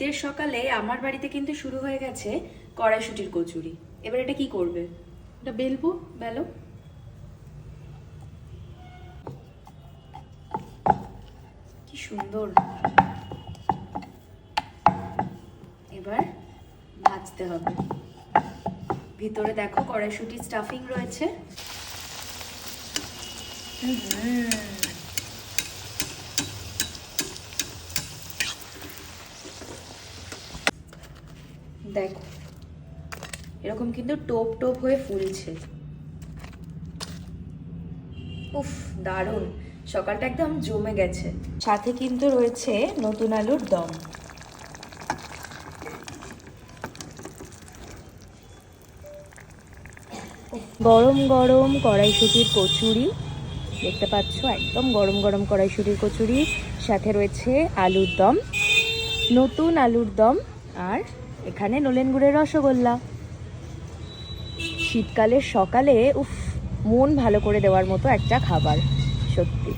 শীতের সকালে আমার বাড়িতে কিন্তু শুরু হয়ে গেছে কড়াইশুটির কচুরি। এবার এটা কি করবে? এটা বেলবো। বেলো। কি সুন্দর। এবার ভাজতে হবে। ভিতরে দেখো কড়াইশুটির স্টাফিং রয়েছে। দেখো এরকম কিন্তু টোপ টোপ হয়ে ফুলছে। উফ, দারুণ। সকালটা একদম জমে গেছে। সাথে কিন্তু রয়েছে নতুন আলুর দম। গরম গরম কড়াইশুটির কচুরি দেখতে পাচ্ছ, একদম গরম গরম কড়াইশুটির কচুরি, সাথে রয়েছে আলুর দম, নতুন আলুর দম, আর এখানে নলেন গুড়ের রসগোল্লা। শীতকালের সকালে উফ, মন ভালো করে দেওয়ার মতো একটা খাবার সত্যি।